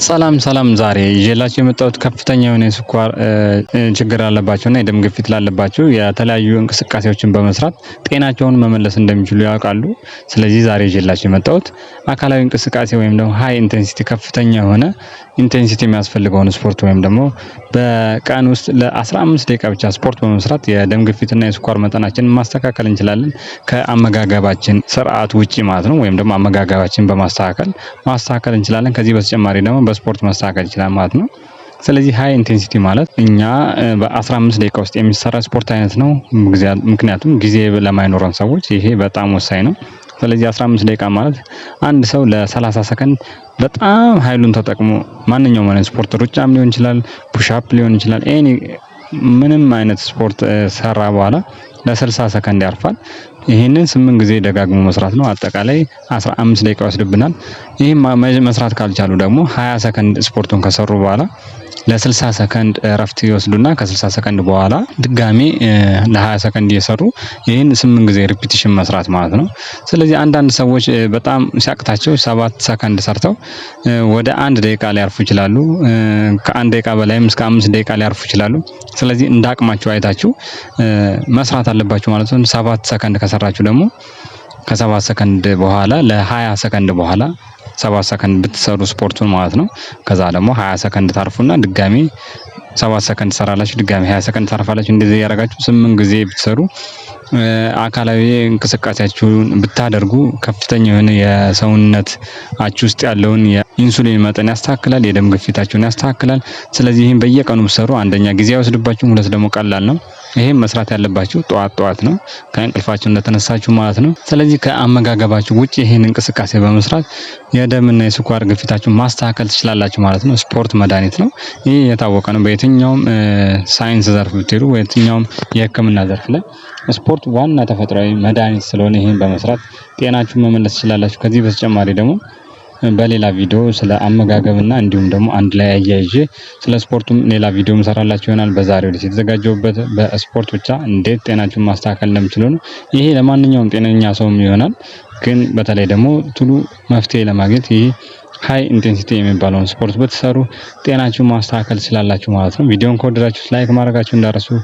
ሰላም ዛሬ ይዤላችሁ የመጣሁት ከፍተኛ የሆነ የስኳር ችግር ላለባቸውና የደም ግፊት ላለባቸው የተለያዩ እንቅስቃሴዎችን በመስራት ጤናቸውን መመለስ እንደሚችሉ ያውቃሉ። ስለዚህ ዛሬ ይዤላችሁ የመጣሁት አካላዊ እንቅስቃሴ ወይም ደግሞ ሃይ ኢንቴንሲቲ ከፍተኛ የሆነ ኢንቴንሲቲ የሚያስፈልገውን ስፖርት ወይም ደግሞ በቀን ውስጥ ለ15 ደቂቃ ብቻ ስፖርት በመስራት የደም ግፊትና የስኳር መጠናችንን ማስተካከል እንችላለን። ከአመጋገባችን ስርዓት ውጪ ማለት ነው። ወይም ደግሞ አመጋገባችን ማስተካከል እንችላለን። ከዚህ በተጨማሪ ደግሞ በስፖርት ማስተካከል ይችላል ማለት ነው። ስለዚህ ሃይ ኢንቴንሲቲ ማለት እኛ በ15 ደቂቃ ውስጥ የሚሰራ ስፖርት አይነት ነው። ምክንያቱም ጊዜ ለማይኖረን ሰዎች ይሄ በጣም ወሳኝ ነው። ስለዚህ 15 ደቂቃ ማለት አንድ ሰው ለ30 ሰከንድ በጣም ኃይሉን ተጠቅሞ ማንኛውም አይነት ስፖርት ሩጫም ሊሆን ይችላል፣ ፑሽ አፕ ሊሆን ይችላል፣ ምንም አይነት ስፖርት ሰራ በኋላ ለ60 ሰከንድ ያርፋል። ይሄንን 8 ጊዜ ደጋግሞ መስራት ነው። አጠቃላይ 15 ደቂቃ ይወስድብናል። ይሄን መስራት ካልቻሉ ደግሞ 20 ሰከንድ ስፖርቱን ከሰሩ በኋላ ለ60 ሰከንድ እረፍት ይወስዱና ከ60 ሰከንድ በኋላ ድጋሚ ለ20 ሰከንድ እየሰሩ ይሄን 8 ጊዜ ሪፒቲሽን መስራት ማለት ነው። ስለዚህ አንዳንድ ሰዎች በጣም ሲያቅታቸው 7 ሰከንድ ሰርተው ወደ 1 ደቂቃ ሊያርፉ ይችላሉ። ከ1 ደቂቃ በላይም እስከ 5 ደቂቃ ሊያርፉ ይችላሉ። ስለዚህ እንደ አቅማችሁ አይታችሁ መስራት አለባችሁ ማለት ነው። 7 ሰከንድ ከሰራችሁ ደግሞ ከ7 ሰከንድ በኋላ ለ20 ሰከንድ በኋላ 7 ሰከንድ ብትሰሩ ስፖርቱን ማለት ነው። ከዛ ደግሞ 20 ሰከንድ ታርፉና ድጋሚ 7 ሰከንድ ትሰራላችሁ፣ ድጋሚ 20 ሰከንድ ታርፋላችሁ። እንደዚህ ያደረጋችሁ 8 ጊዜ ብትሰሩ አካላዊ እንቅስቃሴያችሁን ብታደርጉ ከፍተኛ የሆነ የሰውነታችሁ ውስጥ ያለውን የኢንሱሊን መጠን ያስተካክላል፣ የደም ግፊታችሁን ያስተካክላል። ስለዚህ ይሄን በየቀኑ ብትሰሩ አንደኛ ጊዜ አይወስድባችሁም፣ ሁለት ደግሞ ቀላል ነው። ይሄን መስራት ያለባችሁ ጠዋት ነው ከእንቅልፋችሁ እንደተነሳችሁ ማለት ነው። ስለዚህ ከአመጋገባችሁ ውጪ ይሄን እንቅስቃሴ በመስራት የደምና የስኳር ግፊታችሁን ማስተካከል ትችላላችሁ ማለት ነው። ስፖርት መድኃኒት ነው። ይሄ የታወቀ ነው። በየትኛውም ሳይንስ ዘርፍ ብትሄዱ፣ በየትኛውም የሕክምና ዘርፍ ላይ ስፖርት ዋና ተፈጥሯዊ መድኃኒት ስለሆነ ይሄን በመስራት ጤናችሁን መመለስ ትችላላችሁ። ከዚህ በተጨማሪ ደግሞ በሌላ ቪዲዮ ስለ አመጋገብና እንዲሁም ደግሞ አንድ ላይ አያይዤ ስለ ስፖርቱም ሌላ ቪዲዮ እንሰራላችሁ ይሆናል። በዛሬው ዕለት የተዘጋጀሁበት በስፖርት ብቻ እንዴት ጤናችሁን ማስተካከል እንደምትችሉ ነው። ይሄ ለማንኛውም ጤነኛ ሰውም ይሆናል። ግን በተለይ ደግሞ ቶሎ መፍትሄ ለማግኘት ይሄ ሃይ ኢንቴንሲቲ የሚባለውን ስፖርት ብትሰሩ ጤናችሁን ማስተካከል ትችላላችሁ ማለት ነው። ቪዲዮን ከወደዳችሁ ላይክ ማድረጋችሁ እንዳትረሱ።